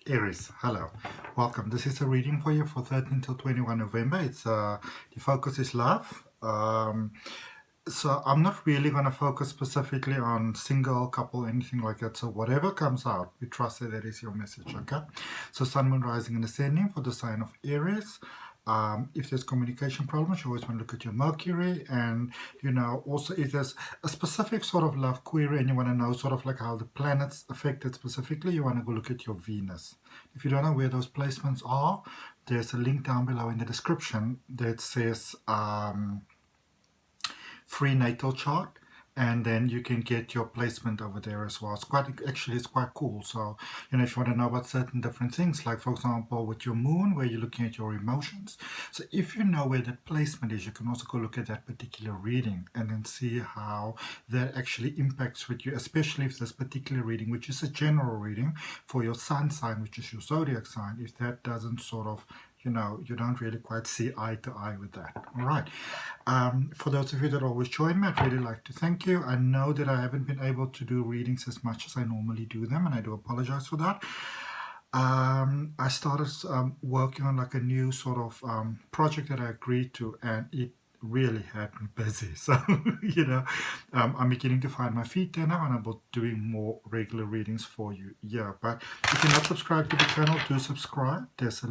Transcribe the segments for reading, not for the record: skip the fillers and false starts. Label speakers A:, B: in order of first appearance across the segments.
A: Aries, hello, welcome. This is a reading for you for 13 till 21 November. It's the focus is love. So I'm not really going to focus specifically on single, couple, anything like that. So whatever comes out, we trust that is your message, okay? So Sun, Moon, Rising, and Ascending for the sign of Aries. If there's communication problems, you always want to look at your Mercury, and also if there's a specific sort of love query and you want to know sort of like how the planets affect it specifically, you want to go look at your Venus. If you don't know where those placements are, there's a link down below in the description that says free natal chart, and then you can get your placement over there as well. It's quite cool. So if you want to know about certain different things, like for example with your moon, where you're looking at your emotions, so if you know where that placement is, you can also go look at that particular reading and then see how that actually impacts with you, especially if this particular reading, which is a general reading for your sun sign, which is your zodiac sign, if that doesn't sort of you don't really quite see eye to eye with that. All right. For those of you that always join me, I'd really like to thank you. I know that I haven't been able to do readings as much as I normally do them, and I do apologize for that. I started working on like a new sort of project that I agreed to, and it really had me busy. So I'm beginning to find my feet there now, and I'm doing more regular readings for you. Yeah, but if you're not subscribed to the channel, do subscribe. There's a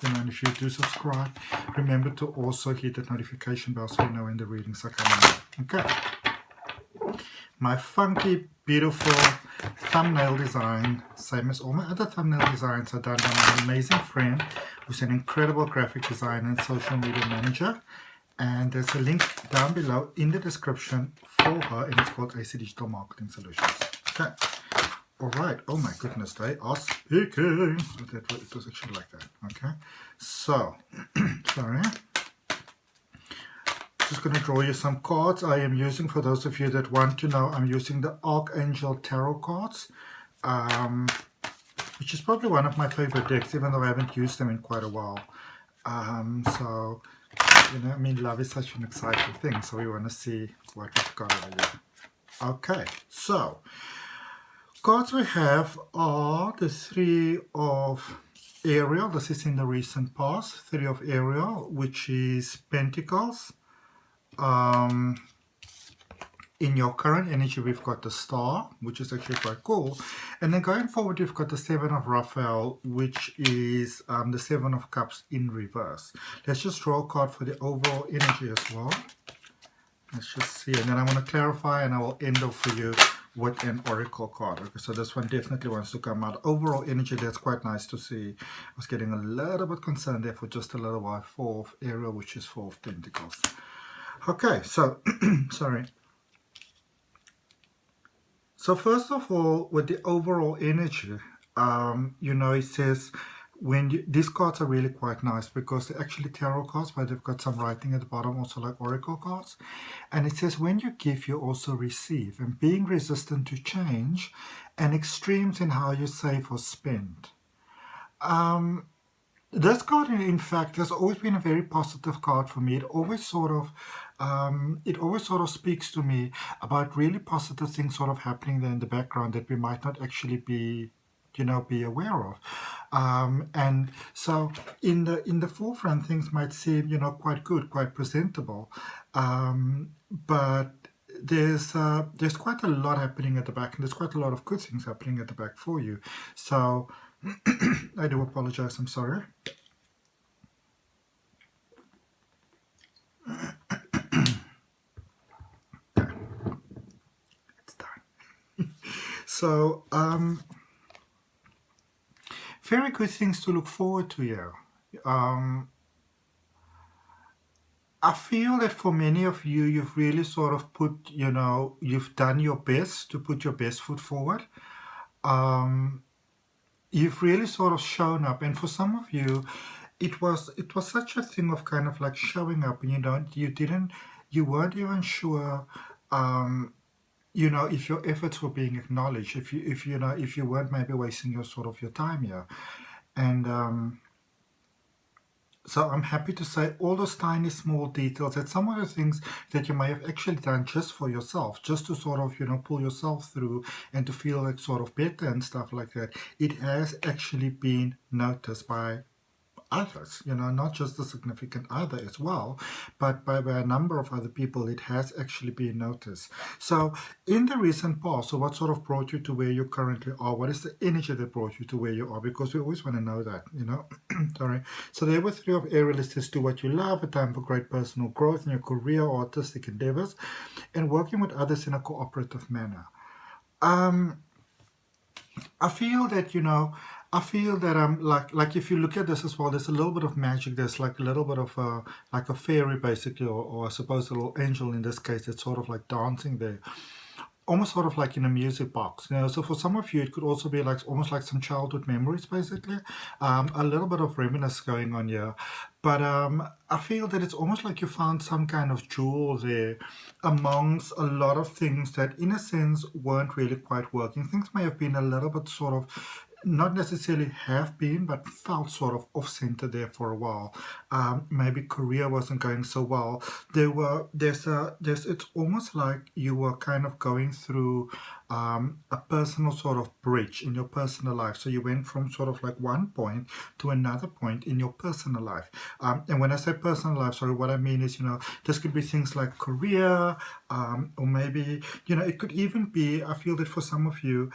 A: and if you do subscribe, remember to also hit that notification bell so you know when the readings are coming out. Okay, my funky, beautiful thumbnail design, same as all my other thumbnail designs, are done by my amazing friend who's an incredible graphic designer and social media manager. And there's a link down below in the description for her, and it's called AC Digital Marketing Solutions. Okay. All right. Oh my goodness, they are speaking. It was actually like that. Okay. So, sorry. Just going to draw you some cards I am using. For those of you that want to know, I'm using the Archangel Tarot cards, which is probably one of my favorite decks, even though I haven't used them in quite a while. So love is such an exciting thing, so we want to see what we've got over here. Okay, so cards we have are the Three of Ariel. This is in the recent past. Three of Ariel, which is Pentacles. In your current energy, we've got the Star, which is actually quite cool. And then going forward, we've got the Seven of Raphael, which is the Seven of Cups in reverse. Let's just draw a card for the overall energy as well. Let's just see. And then I want to clarify, and I will end off for you with an oracle card. Okay, so this one definitely wants to come out. Overall energy, that's quite nice to see. I was getting a little bit concerned there for just a little while. Four of Ariel, which is Four of Pentacles. Okay, so, sorry. So first of all, with the overall energy, it says these cards are really quite nice because they're actually tarot cards, but they've got some writing at the bottom, also like oracle cards. And it says, when you give, you also receive, and being resistant to change and extremes in how you save or spend. This card, in fact, has always been a very positive card for me. It always sort of speaks to me about really positive things sort of happening there in the background that we might not actually be aware of. And so in the forefront, things might seem, quite good, quite presentable. But there's quite a lot happening at the back, and there's quite a lot of good things happening at the back for you. So I do apologize, I'm sorry. It's done. So, very good things to look forward to here. I feel that for many of you, you've really sort of put, you've done your best to put your best foot forward. You've really sort of shown up, and for some of you, it was such a thing of kind of like showing up, and you weren't even sure, if your efforts were being acknowledged, if you weren't maybe wasting your time here, and So I'm happy to say all those tiny small details, that some of the things that you may have actually done just for yourself, just to sort of, pull yourself through and to feel like sort of better and stuff like that, it has actually been noticed by others, not just the significant other as well, but by a number of other people. It has actually been noticed. So in the recent past, so what sort of brought you to where you currently are? What is the energy that brought you to where you are? Because we always want to know that, Sorry. So there were 3 of Aries. Let's do what you love, a time for great personal growth in your career or artistic endeavors, and working with others in a cooperative manner. I feel that, like if you look at this as well, there's a little bit of magic. There's like a little bit of like a fairy basically, or I suppose a little angel in this case, that's sort of like dancing there, almost sort of like in a music box. So for some of you it could also be like almost like some childhood memories basically, a little bit of reminiscence going on here. But I feel that it's almost like you found some kind of jewel there amongst a lot of things that in a sense weren't really quite working. Things may have been a little bit sort of not necessarily have been, but felt sort of off-center there for a while. Maybe career wasn't going so well. It's almost like you were kind of going through a personal sort of bridge in your personal life. So you went from sort of like one point to another point in your personal life. And when I say personal life, sorry, what I mean is, this could be things like career, or maybe, it could even be, I feel that for some of you,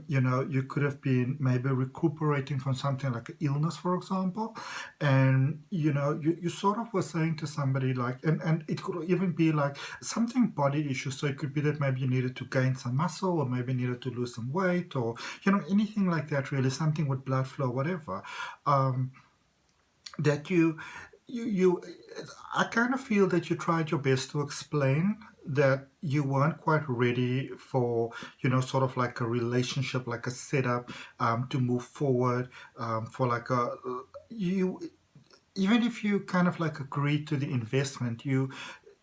A: you could have been maybe recuperating from something like an illness, for example. And, you sort of were saying to somebody like, and it could even be like something body issues. So it could be that maybe you needed to gain some muscle, or maybe needed to lose some weight, or, anything like that, really, something with blood flow, whatever. That you I kind of feel that you tried your best to explain that you weren't quite ready for, sort of like a relationship, like a setup, to move forward, for like you, even if you kind of like agreed to the investment,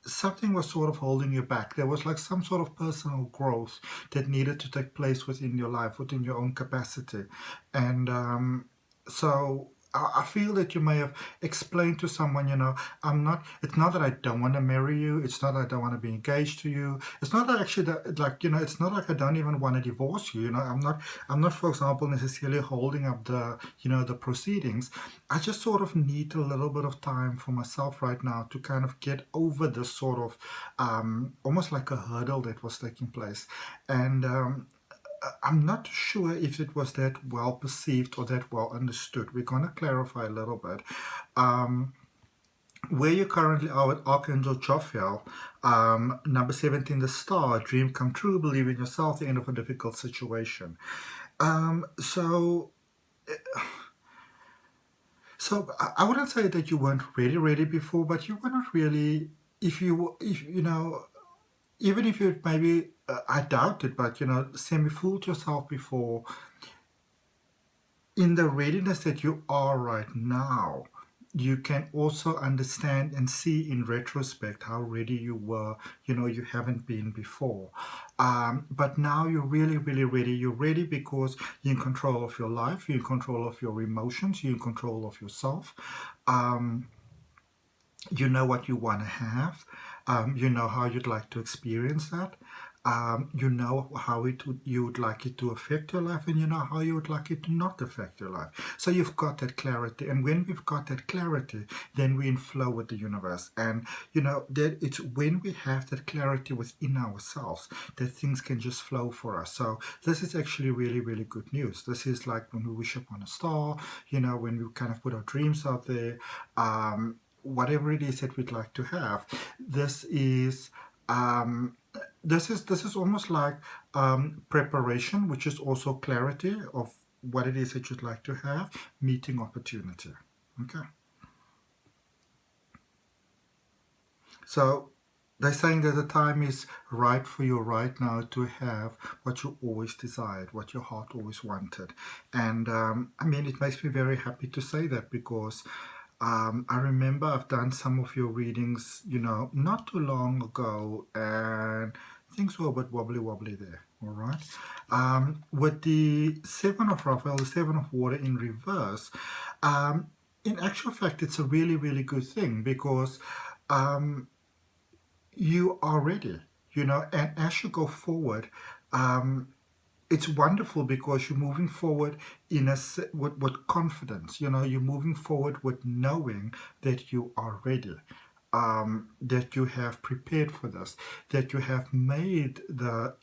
A: something was sort of holding you back. There was like some sort of personal growth that needed to take place within your life, within your own capacity. And so I feel that you may have explained to someone, it's not that I don't want to marry you. It's not that I don't want to be engaged to you. It's not that actually that, like, it's not like I don't even want to divorce you. I'm not, for example, necessarily holding up the proceedings. I just sort of need a little bit of time for myself right now to kind of get over this sort of, almost like a hurdle that was taking place. And, I'm not sure if it was that well perceived or that well understood. We're going to clarify a little bit. Where you currently are with Archangel Jophiel, number 17, the star, dream come true, believe in yourself, the end of a difficult situation. So I wouldn't say that you weren't really ready before, but you were not really, if even if you maybe, I doubt it, but semi-fooled yourself before, in the readiness that you are right now, you can also understand and see in retrospect how ready you were. You haven't been before. But now you're really, really ready. You're ready because you're in control of your life, you're in control of your emotions, you're in control of yourself. You know what you want to have. You know how you'd like to experience that. You know how you would like it to affect your life, and you know how you would like it to not affect your life. So you've got that clarity, and when we've got that clarity, then we're in flow with the universe. And that it's when we have that clarity within ourselves that things can just flow for us. So this is actually really, really good news. This is like when we wish upon a star, when we kind of put our dreams out there, whatever it is that we'd like to have. This is almost like preparation, which is also clarity of what it is that you'd like to have, meeting opportunity. Okay. So they're saying that the time is right for you right now to have what you always desired, what your heart always wanted. And it makes me very happy to say that, because I remember I've done some of your readings, not too long ago, and things were a bit wobbly there, all right? With the Seven of Raphael, the Seven of Water in reverse, in actual fact, it's a really, really good thing because you are ready, and as you go forward, it's wonderful because you're moving forward with confidence. You're moving forward with knowing that you are ready, that you have prepared for this, that you have made the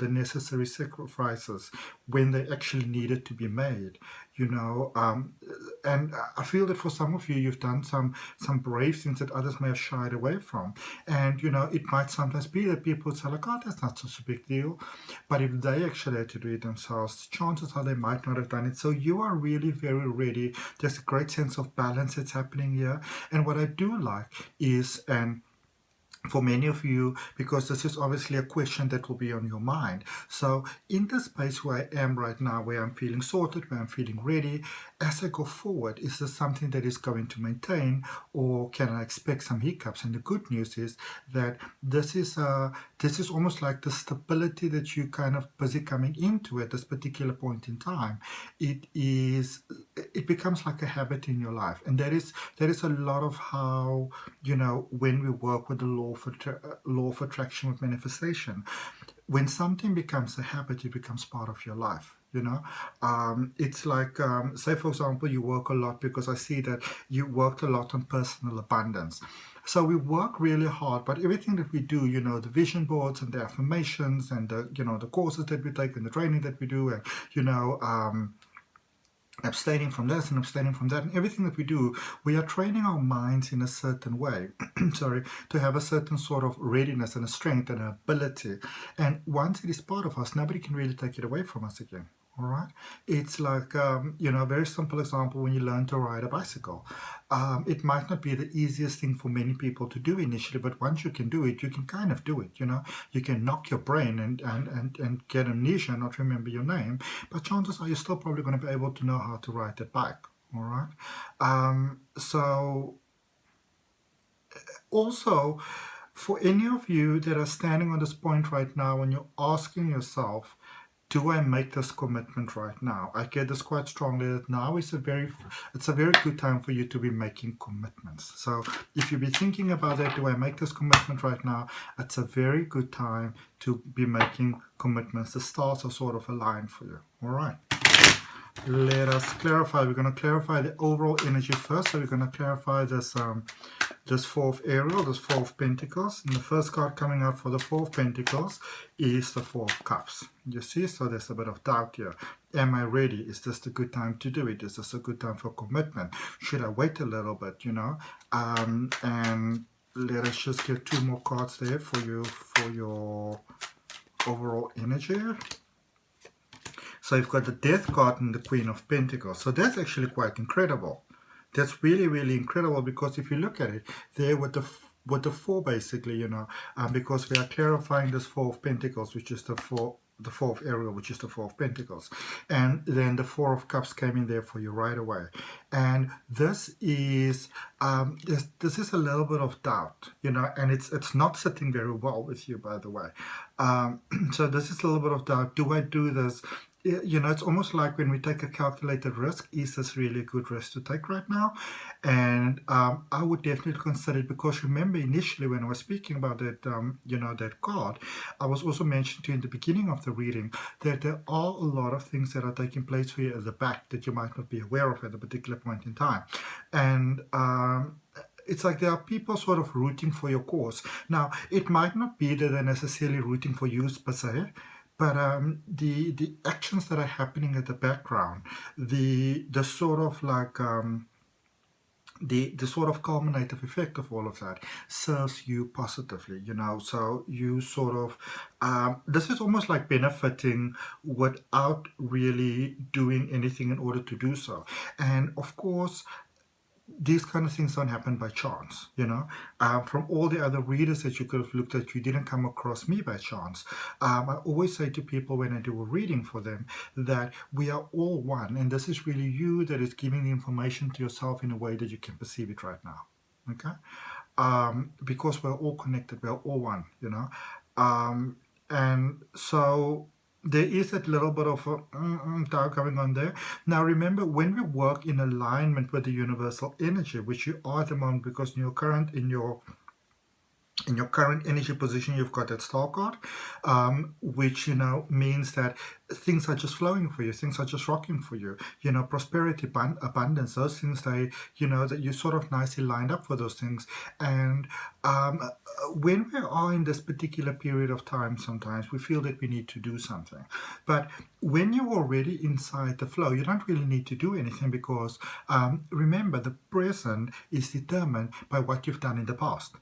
A: necessary sacrifices when they actually needed to be made. And I feel that for some of you, you've done some brave things that others may have shied away from. And it might sometimes be that people say like, oh, that's not such a big deal. But if they actually had to do it themselves, chances are they might not have done it. So you are really very ready. There's a great sense of balance that's happening here. And what I do like is, and for many of you, because this is obviously a question that will be on your mind. So in the space where I am right now, where I'm feeling sorted, where I'm feeling ready, as I go forward, is this something that is going to maintain, or can I expect some hiccups? And the good news is that this is almost like the stability that you kind of busy coming into at this particular point in time. It becomes like a habit in your life, and that is a lot of how, when we work with the law of attraction with manifestation, when something becomes a habit, it becomes part of your life. It's like, say for example, you work a lot, because I see that you worked a lot on personal abundance. So we work really hard, but everything that we do, the vision boards and the affirmations and the courses that we take and the training that we do, and abstaining from this and abstaining from that, and everything that we do, we are training our minds in a certain way to have a certain sort of readiness and a strength and an ability. And once it is part of us, nobody can really take it away from us again. All right, it's like a very simple example. When you learn to ride a bicycle, it might not be the easiest thing for many people to do initially, but once you can do it, you can kind of do it. You can knock your brain and get amnesia and not remember your name, but chances are you're still probably going to be able to know how to ride that bike. All right, so also, for any of you that are standing on this point right now and you're asking yourself, do I make this commitment right now? I get this quite strongly that now it's a very good time for you to be making commitments. So if you be thinking about that, do I make this commitment right now? It's a very good time to be making commitments. The stars are sort of aligned for you. All right. Let us clarify. We're going to clarify the overall energy first. So we're going to clarify this Four of Ariel, this Four of Pentacles. And the first card coming out for the Four of Pentacles is the Four of Cups. You see, so there's a bit of doubt here. Am I ready? Is this a good time to do it? Is this a good time for commitment? Should I wait a little bit, And let us just get two more cards there for you, for your overall energy. So you've got the Death card and the Queen of Pentacles. So that's actually quite incredible. That's really, really incredible, because if you look at it, there with the four basically, because we are clarifying this Four of Pentacles, which is the Four of Ariel, which is the Four of Pentacles, and then the Four of Cups came in there for you right away. And this is this is a little bit of doubt, and it's not sitting very well with you, by the way. So this is a little bit of doubt. Do I do this? It's almost like when we take a calculated risk. Is this really a good risk to take right now? And I would definitely consider it, because remember initially when I was speaking about that, that card, I was also mentioning to you in the beginning of the reading that there are a lot of things that are taking place for you at the back that you might not be aware of at a particular point in time. And it's like there are people sort of rooting for your cause. Now, it might not be that they're necessarily rooting for you per se, but the actions that are happening at the background, the sort of like the sort of culminative effect of all of that serves you positively, so you sort of this is almost like benefiting without really doing anything in order to do so. And of course, these kind of things don't happen by chance, From all the other readers that you could have looked at, you didn't come across me by chance. I always say to people when I do a reading for them that we are all one, and this is really you that is giving the information to yourself in a way that you can perceive it right now, okay? Because we're all connected, we're all one, And so there is that little bit of a doubt going on there. Now remember, when we work in alignment with the universal energy, which you are at the moment, because in your current energy position, you've got that star card, which, you know, means that things are just flowing for you, things are just rocking for you, you know, prosperity, abundance, those things, they, you know, that you sort of nicely lined up for those things. And when we are in this particular period of time, sometimes we feel that we need to do something, but when you're already inside the flow, you don't really need to do anything, because remember, the present is determined by what you've done in the past.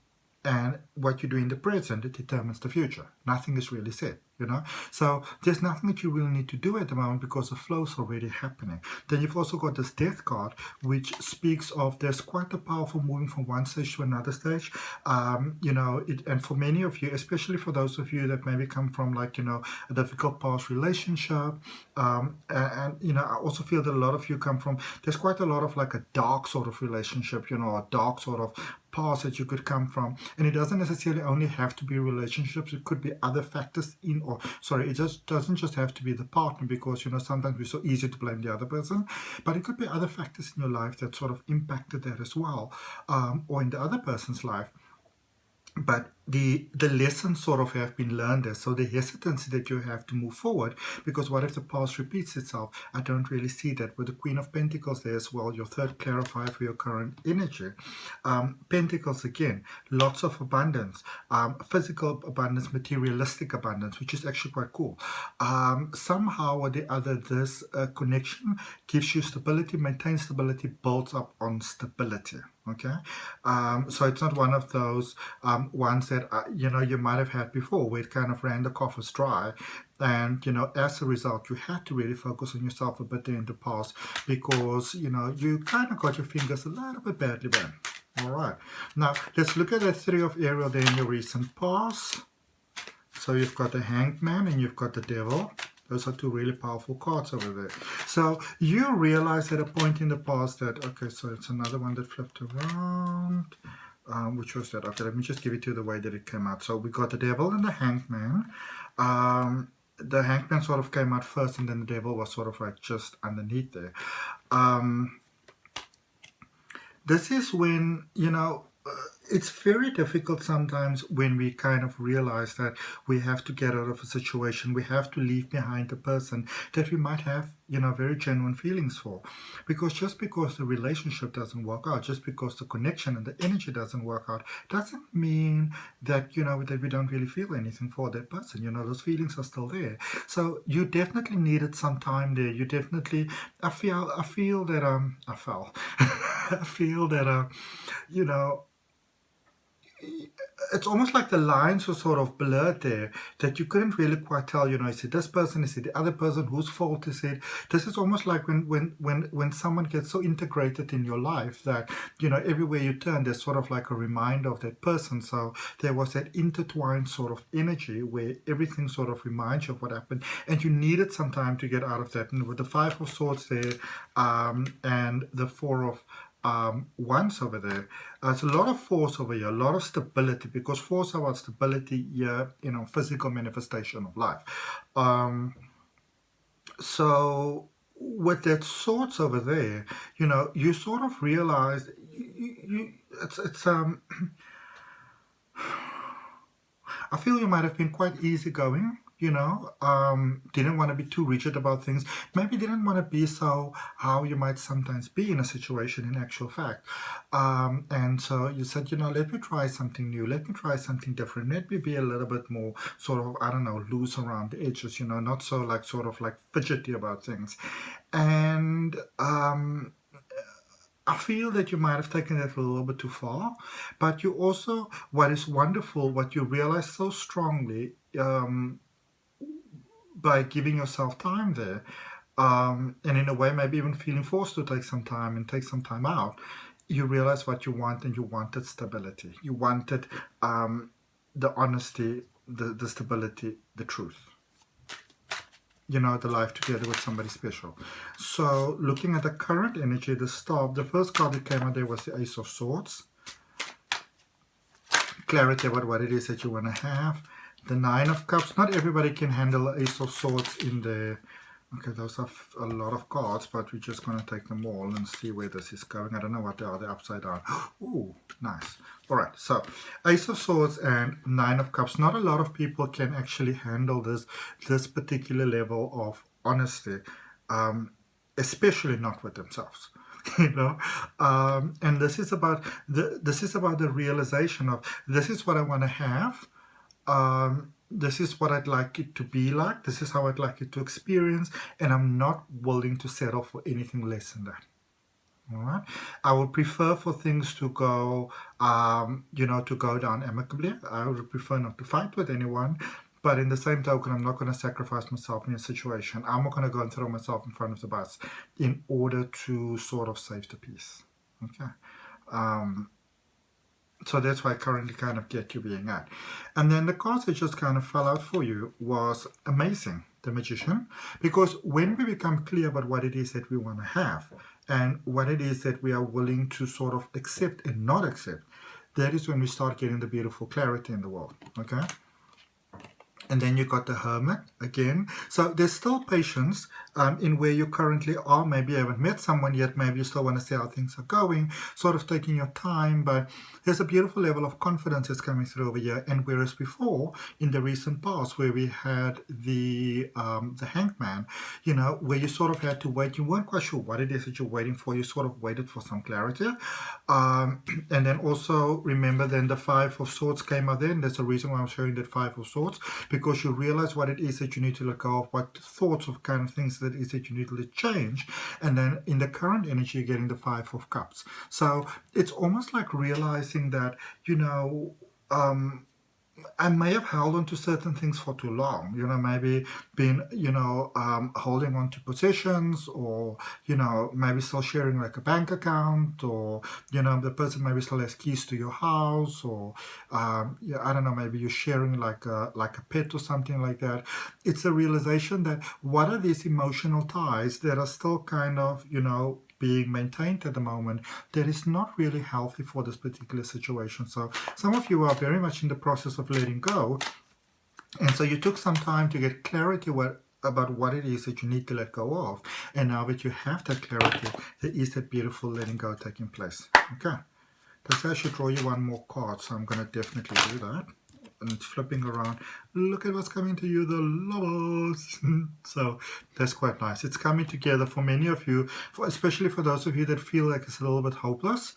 A: And what you do in the present, it determines the future. Nothing is really set, you know. So there's nothing that you really need to do at the moment, because the flow is already happening. Then you've also got this Death card, which speaks of there's quite a powerful moving from one stage to another stage. You know, and for many of you, especially for those of you that maybe come from, like, you know, a difficult past relationship, and you know, I also feel that a lot of you come from, there's quite a lot of like a dark sort of relationship, you know, a dark sort of past that you could come from. And it doesn't necessarily only have to be relationships, it could be other factors it just doesn't just have to be the partner, because, you know, sometimes we're so easy to blame the other person, but it could be other factors in your life that sort of impacted that as well, or in the other person's life. But the lessons sort of have been learned there. So the hesitancy that you have to move forward, because what if the past repeats itself? I don't really see that. With the Queen of Pentacles there as well, your third clarifier for your current energy. Pentacles again, lots of abundance, physical abundance, materialistic abundance, which is actually quite cool. Somehow or the other, this connection gives you stability, maintains stability, builds up on stability. Okay, so it's not one of those ones that you know, you might have had before, where it kind of ran the coffers dry, and, you know, as a result, you had to really focus on yourself a bit there in the past, because, you know, you kind of got your fingers a little bit badly burned. All right, now let's look at the Three of Ariel there in your recent past. So you've got the Hanged Man and you've got the Devil. Those are two really powerful cards over there. So you realize at a point in the past that, okay, so it's another one that flipped around. Which was that? Okay, let me just give it to you the way that it came out. So we got the Devil and the Hanged Man. The Hanged Man sort of came out first, and then the Devil was sort of like just underneath there. This is when, you know, it's very difficult sometimes when we kind of realize that we have to get out of a situation, we have to leave behind a person that we might have, you know, very genuine feelings for. Because just because the relationship doesn't work out, just because the connection and the energy doesn't work out, doesn't mean that, you know, that we don't really feel anything for that person. You know, those feelings are still there. So you definitely needed some time there. You definitely, I feel that, I feel that, you know, it's almost like the lines were sort of blurred there, that you couldn't really quite tell, you know, is it this person, is it the other person, whose fault is it? This is almost like when someone gets so integrated in your life that, you know, everywhere you turn, there's sort of like a reminder of that person. So there was that intertwined sort of energy where everything sort of reminds you of what happened, and you needed some time to get out of that. And with the Five of Swords there, and the Four of Wands over there, there's a lot of force over here, a lot of stability, because force about stability here, you know, physical manifestation of life. So with that Swords over there, you know, you sort of realize it's I feel you might have been quite easygoing, you know, didn't want to be too rigid about things, maybe didn't want to be so how you might sometimes be in a situation in actual fact. And so you said, you know, let me try something new, let me try something different, let me be a little bit more sort of, I don't know, loose around the edges, you know, not so like sort of like fidgety about things. And I feel that you might have taken that a little bit too far, but you also, what is wonderful, what you realize so strongly, by giving yourself time there, and in a way maybe even feeling forced to take some time and take some time out, you realize what you want, and you wanted stability. You wanted the honesty, the stability, the truth. You know, the life together with somebody special. So looking at the current energy, the Star, the first card that came out there was the Ace of Swords. Clarity about what it is that you want to have. the Nine of Cups. Not everybody can handle the Ace of Swords in the... Okay, those are a lot of cards, but we're just going to take them all and see where this is going. I don't know what they are. They're upside down. Ooh, nice. All right, so Ace of Swords and Nine of Cups. Not a lot of people can actually handle this particular level of honesty, especially not with themselves. You know, and this is about the realization of, this is what I want to have. This is what I'd like it to be like. This is how I'd like it to experience, and I'm not willing to settle for anything less than that. All right. I would prefer for things to go, you know, to go down amicably. I would prefer not to fight with anyone, but in the same token, I'm not going to sacrifice myself in a situation. I'm not going to go and throw myself in front of the bus in order to sort of save the peace. Okay. So that's why I currently kind of get you being at. And then the cards that just kind of fell out for you was amazing, the Magician. Because when we become clear about what it is that we want to have and what it is that we are willing to sort of accept and not accept, that is when we start getting the beautiful clarity in the world. Okay? And then you got the Hermit again. So there's still patience in where you currently are. Maybe you haven't met someone yet. Maybe you still want to see how things are going, sort of taking your time. But there's a beautiful level of confidence that's coming through over here. And whereas before, in the recent past, where we had the Hanged Man, you know, where you sort of had to wait. You weren't quite sure what it is that you're waiting for. You sort of waited for some clarity. And then also, remember, then the Five of Swords came out then. That's the reason why I'm showing that Five of Swords, because you realize what it is that you need to let go of, what thoughts of kind of things that is that you need to change. And then in the current energy, you're getting the Five of Cups. So it's almost like realizing that, you know, I may have held on to certain things for too long, you know, maybe been, you know, holding on to possessions, or, you know, maybe still sharing like a bank account, or, you know, the person maybe still has keys to your house, or, yeah, I don't know, maybe you're sharing like a pet or something like that. It's a realization that what are these emotional ties that are still kind of, you know, being maintained at the moment, that is not really healthy for this particular situation. So some of you are very much in the process of letting go, and so you took some time to get clarity about what it is that you need to let go of, and now that you have that clarity, there is that beautiful letting go taking place. Okay, let's actually draw you one more card, so I'm going to definitely do that. And it's flipping around. Look at what's coming to you, the Lovers. So that's quite nice. It's coming together for many of you, especially for those of you that feel like it's a little bit hopeless.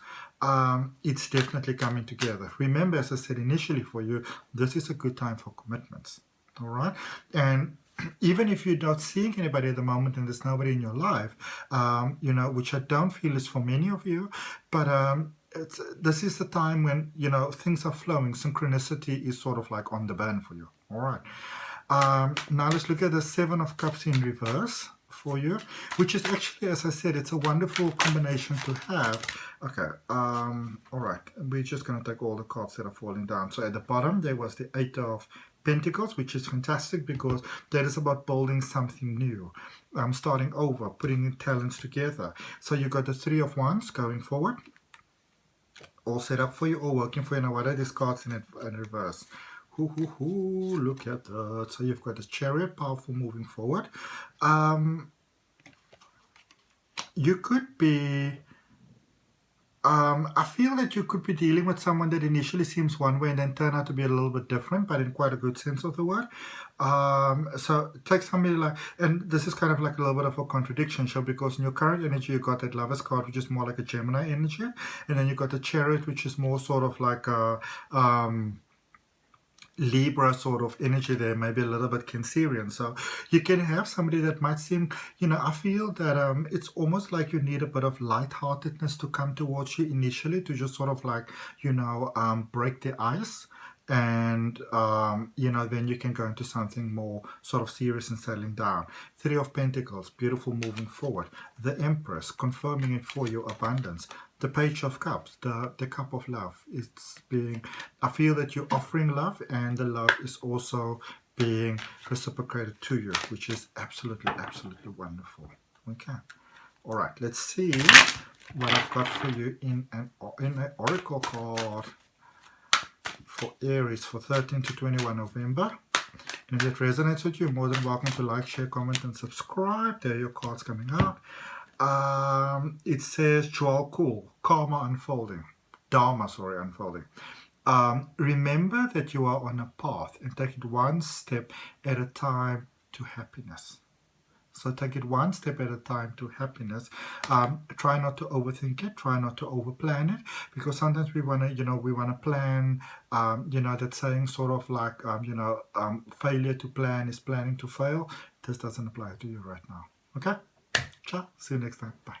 A: It's definitely coming together. Remember, as I said initially for you, this is a good time for commitments. All right? And even if you're not seeing anybody at the moment and there's nobody in your life, you know, which I don't feel is for many of you, but this is the time when, you know, things are flowing. Synchronicity is sort of like on the burn for you. All right. Now let's look at the Seven of Cups in reverse for you, which is actually, as I said, it's a wonderful combination to have. Okay. All right. We're just going to take all the cards that are falling down. So at the bottom, there was the Eight of Pentacles, which is fantastic because that is about building something new, starting over, putting talents together. So you got the Three of Wands going forward, all set up for you, all working for you. Now, what are these cards in reverse? Look at that. So you've got the Chariot, powerful, moving forward. You could be, I feel that you could be dealing with someone that initially seems one way and then turn out to be a little bit different, but in quite a good sense of the word. So take somebody like, and this is kind of like a little bit of a contradiction show, because in your current energy, you got that Lovers card, which is more like a Gemini energy. And then you got the Chariot, which is more sort of like a, Libra sort of energy there, maybe a little bit Cancerian. So you can have somebody that might seem, you know, I feel that it's almost like you need a bit of lightheartedness to come towards you initially, to just sort of like, you know, break the ice. And, you know, then you can go into something more sort of serious and settling down. Three of Pentacles, beautiful, moving forward. The Empress, confirming it for you, abundance. The Page of Cups, the Cup of Love. It's being, I feel that you're offering love, and the love is also being reciprocated to you, which is absolutely, absolutely wonderful. Okay. All right, let's see what I've got for you in an oracle card for Aries for 13 to 21 November. And if it resonates with you, you're more than welcome to like, share, comment, and subscribe. There are your cards coming out. It says Joel Cool, Karma Unfolding. Dharma, sorry, unfolding. Remember that you are on a path and take it one step at a time to happiness. So take it one step at a time to happiness. Try not to overthink it. Try not to overplan it, because sometimes we want to, we want to plan. That saying sort of like, failure to plan is planning to fail. This doesn't apply to you right now. Okay? Ciao. See you next time. Bye.